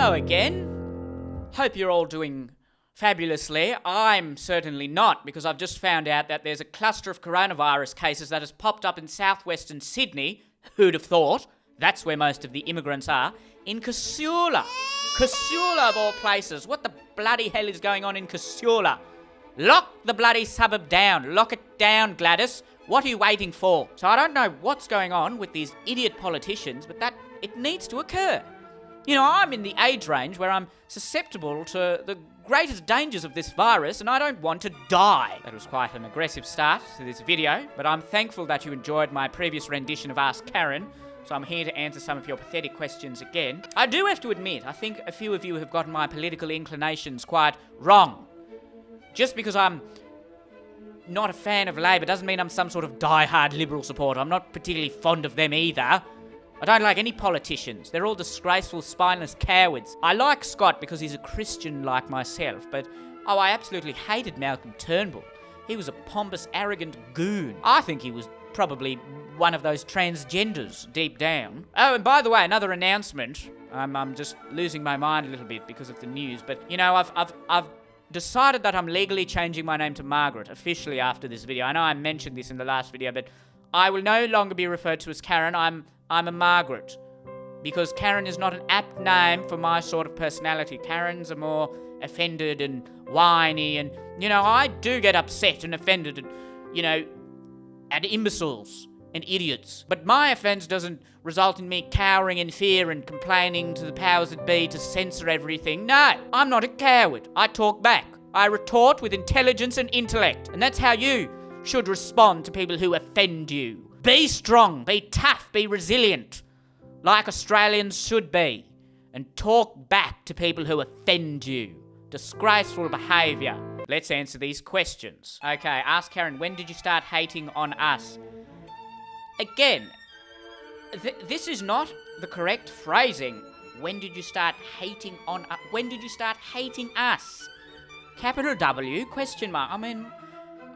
Hello again. Hope you're all doing fabulously. I'm certainly not, because I've just found out that there's a cluster of coronavirus cases that has popped up in southwestern Sydney. Who'd have thought? That's where most of the immigrants are. In Casula. Casula of all places. What the bloody hell is going on in Casula? Lock the bloody suburb down. Lock it down, Gladys. What are you waiting for? So I don't know what's going on with these idiot politicians, but that it needs to occur. You know, I'm in the age range where I'm susceptible to the greatest dangers of this virus, and I don't want to die. That was quite an aggressive start to this video, but I'm thankful that you enjoyed my previous rendition of Ask Karen, so I'm here to answer some of your pathetic questions again. I do have to admit, I think a few of you have gotten my political inclinations quite wrong. Just because I'm not a fan of Labor doesn't mean I'm some sort of die-hard Liberal supporter. I'm not particularly fond of them either. I don't like any politicians. They're all disgraceful, spineless cowards. I like Scott because he's a Christian like myself, but I absolutely hated Malcolm Turnbull. He was a pompous, arrogant goon. I think he was probably one of those transgenders deep down. Oh, and by the way, another announcement. I'm just losing my mind a little bit because of the news, but you know, I've decided that I'm legally changing my name to Margaret officially after this video. I know I mentioned this in the last video, but I will no longer be referred to as Karen. I'm a Margaret, because Karen is not an apt name for my sort of personality. Karens are more offended and whiny, and, you know, I do get upset and offended, and, you know, at imbeciles and idiots. But my offence doesn't result in me cowering in fear and complaining to the powers that be to censor everything. No, I'm not a coward. I talk back. I retort with intelligence and intellect, and that's how you should respond to people who offend you. Be strong, be tough, be resilient, like Australians should be, and talk back to people who offend you. Disgraceful behaviour. Let's answer these questions. Okay, ask Karen, when did you start hating on us? Again, this is not the correct phrasing. When did you start hating on us? When did you start hating us? Capital W, question mark. I mean,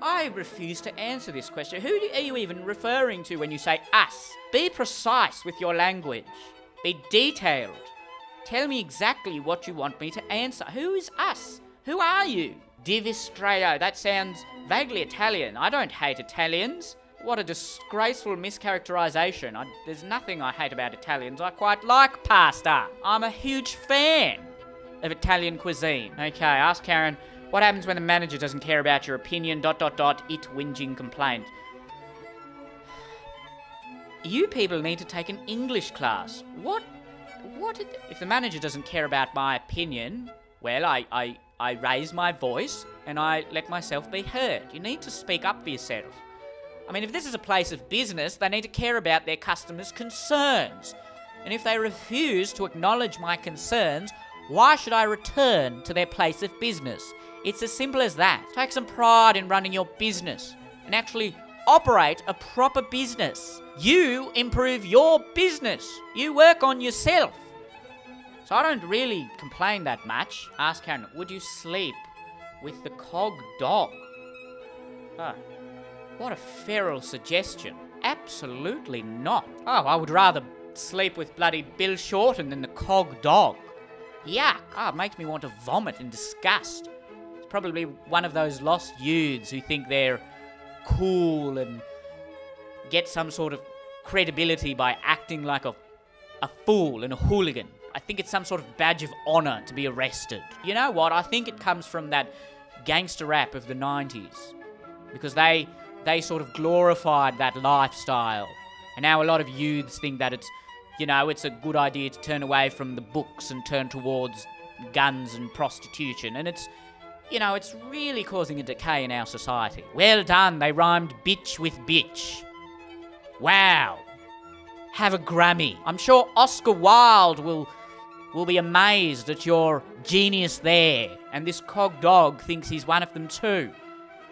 I refuse to answer this question. Who are you even referring to when you say us? Be precise with your language. Be detailed. Tell me exactly what you want me to answer. Who is us? Who are you? Divistrato. That sounds vaguely Italian. I don't hate Italians. What a disgraceful mischaracterization. There's nothing I hate about Italians. I quite like pasta. I'm a huge fan of Italian cuisine. Okay, ask Karen, what happens when the manager doesn't care about your opinion, ... it whinging complaint? You people need to take an English class. What if the manager doesn't care about my opinion, well, I raise my voice and I let myself be heard. You need to speak up for yourself. I mean, if this is a place of business, they need to care about their customers' concerns. And if they refuse to acknowledge my concerns, why should I return to their place of business? It's as simple as that. Take some pride in running your business and actually operate a proper business. You improve your business. You work on yourself. So I don't really complain that much. Ask Karen, would you sleep with the cog dog? Oh, what a feral suggestion. Absolutely not. Oh, I would rather sleep with bloody Bill Shorten than the cog dog. Yuck. Oh, it makes me want to vomit in disgust. It's probably one of those lost youths who think they're cool and get some sort of credibility by acting like a fool and a hooligan. I think it's some sort of badge of honour to be arrested. You know what? I think it comes from that gangster rap of the 90s. Because they sort of glorified that lifestyle. And now a lot of youths think that it's a good idea to turn away from the books and turn towards guns and prostitution. And it's really causing a decay in our society. Well done, they rhymed bitch with bitch. Wow. Have a Grammy. I'm sure Oscar Wilde will be amazed at your genius there. And this cog dog thinks he's one of them too.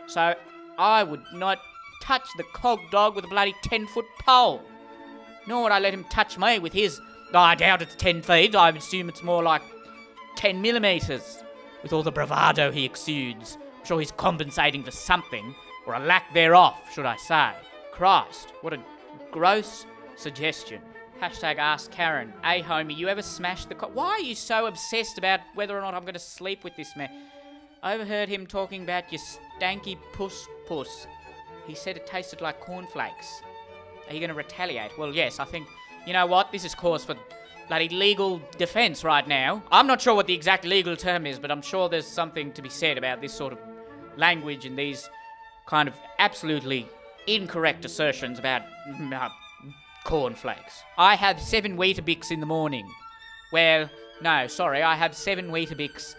So I would not touch the cog dog with a bloody 10-foot pole. Nor would I let him touch me with his... I doubt it's 10 feet. I assume it's more like 10 millimetres. With all the bravado he exudes. I'm sure he's compensating for something. Or a lack thereof, should I say. Christ, what a gross suggestion. Hashtag Ask Karen. Hey, homie, you ever smashed the... Why are you so obsessed about whether or not I'm going to sleep with this man? I overheard him talking about your stanky puss. He said it tasted like cornflakes. Are you going to retaliate? Well, yes, I think... You know what? This is cause for bloody legal defence right now. I'm not sure what the exact legal term is, but I'm sure there's something to be said about this sort of language and these kind of absolutely incorrect assertions about cornflakes. I have 7 Weetabix in the morning. Well, no, sorry, I have 7 Weetabix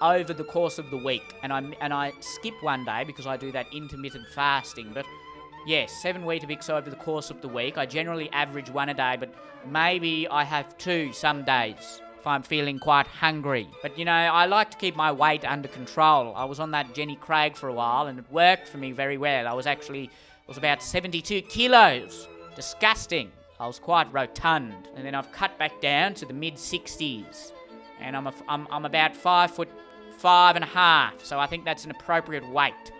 over the course of the week, and I skip one day because I do that intermittent fasting, but yes, 7 Weetabix over the course of the week. I generally average 1 a day, but maybe I have 2 some days if I'm feeling quite hungry. But, you know, I like to keep my weight under control. I was on that Jenny Craig for a while, and it worked for me very well. I was about 72 kilos. Disgusting. I was quite rotund. And then I've cut back down to the mid-60s. And I'm about 5'5.5", so I think that's an appropriate weight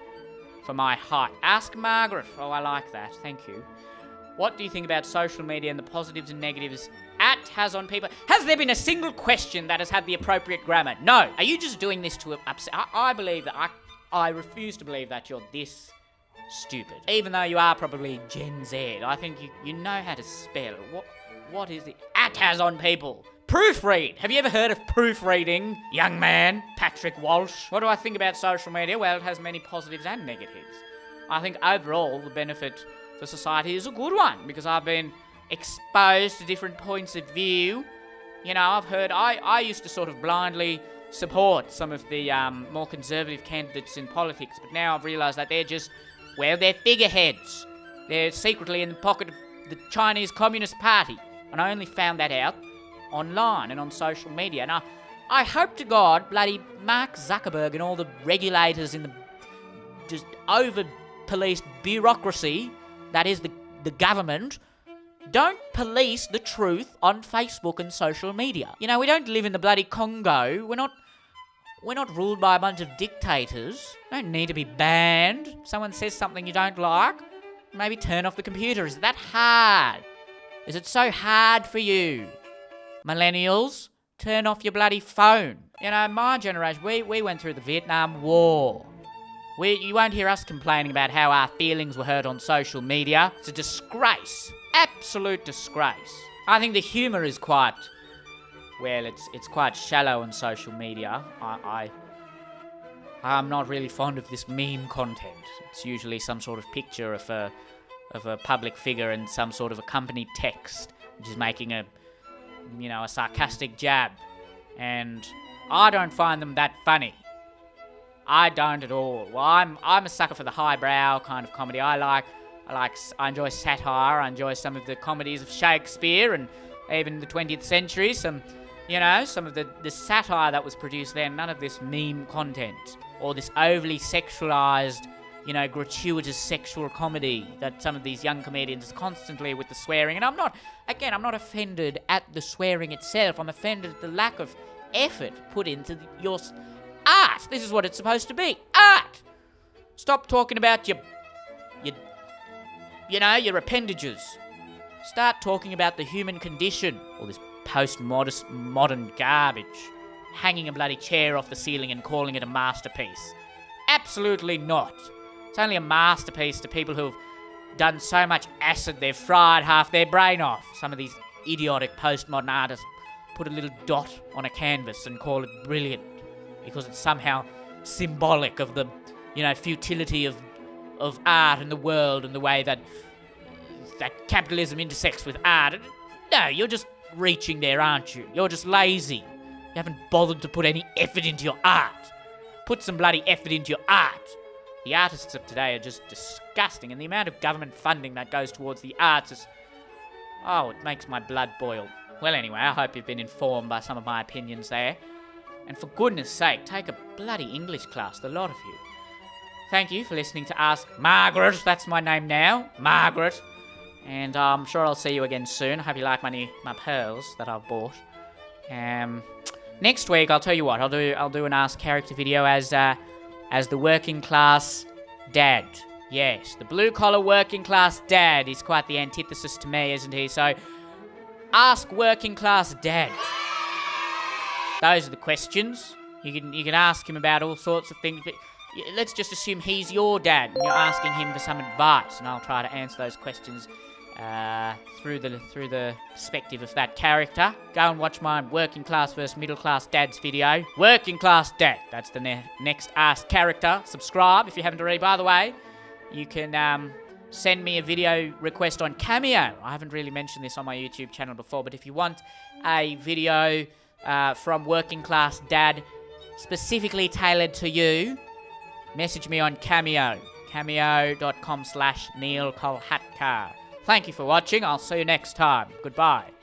for my height. Ask Margaret. Oh, I like that. Thank you. What do you think about social media and the positives and negatives it has on people? Has there been a single question that has had the appropriate grammar? No. Are you just doing this to upset? I believe that I refuse to believe that you're this stupid. Even though you are probably Gen Z, I think you know how to spell. What is it? It has on people. Proofread. Have you ever heard of proofreading, young man? Patrick Walsh. What do I think about social media? Well, it has many positives and negatives. I think overall the benefit for society is a good one because I've been exposed to different points of view. You know, I've heard... I used to sort of blindly support some of the more conservative candidates in politics, but now I've realised that they're just... Well, they're figureheads. They're secretly in the pocket of the Chinese Communist Party. And I only found that out online and on social media. And I hope to God bloody Mark Zuckerberg and all the regulators in the just over-policed bureaucracy, that is the government, don't police the truth on Facebook and social media. You know, we don't live in the bloody Congo. We're not ruled by a bunch of dictators. Don't need to be banned. If someone says something you don't like, maybe turn off the computer. Is it that hard? Is it so hard for you? Millennials, turn off your bloody phone. You know, my generation, we went through the Vietnam War. You won't hear us complaining about how our feelings were hurt on social media. It's a disgrace. Absolute disgrace. I think the humour is quite... Well, it's quite shallow on social media. I'm not really fond of this meme content. It's usually some sort of picture of a public figure and some sort of accompanied text, which is making a sarcastic jab. And I don't find them that funny. I don't at all. Well, I'm a sucker for the highbrow kind of comedy. I enjoy satire. I enjoy some of the comedies of Shakespeare and even the 20th century. Some of the satire that was produced then. None of this meme content or this overly sexualized, gratuitous sexual comedy that some of these young comedians constantly with the swearing. And I'm not offended at the swearing itself. I'm offended at the lack of effort put into your art. This is what it's supposed to be. Art! Stop talking about your appendages. Start talking about the human condition. All this modern garbage. Hanging a bloody chair off the ceiling and calling it a masterpiece. Absolutely not. It's only a masterpiece to people who've done so much acid they've fried half their brain off. Some of these idiotic postmodern artists put a little dot on a canvas and call it brilliant because it's somehow symbolic of the, futility of art and the world and the way that capitalism intersects with art. No, you're just reaching there, aren't you? You're just lazy. You haven't bothered to put any effort into your art. Put some bloody effort into your art. The artists of today are just disgusting, and the amount of government funding that goes towards the arts is... Oh, it makes my blood boil. Well, anyway, I hope you've been informed by some of my opinions there. And for goodness sake, take a bloody English class, the lot of you. Thank you for listening to Ask Margaret. That's my name now, Margaret. And I'm sure I'll see you again soon. I hope you like my pearls that I've bought. Next week, I'll tell you what, I'll do an Ask Character video as the working class dad. Yes, the blue collar working class dad is quite the antithesis to me, isn't he? So Ask Working Class Dad. Those are the questions. You can ask him about all sorts of things, but let's just assume he's your dad and you're asking him for some advice, and I'll try to answer those questions through the perspective of that character. Go and watch my Working Class vs Middle Class Dads video. Working Class Dad. That's the next Ask character. Subscribe if you haven't already. By the way, you can send me a video request on Cameo. I haven't really mentioned this on my YouTube channel before, but if you want a video from Working Class Dad specifically tailored to you, message me on Cameo. Cameo.com/Neil Kolhatkar. Thank you for watching. I'll see you next time. Goodbye.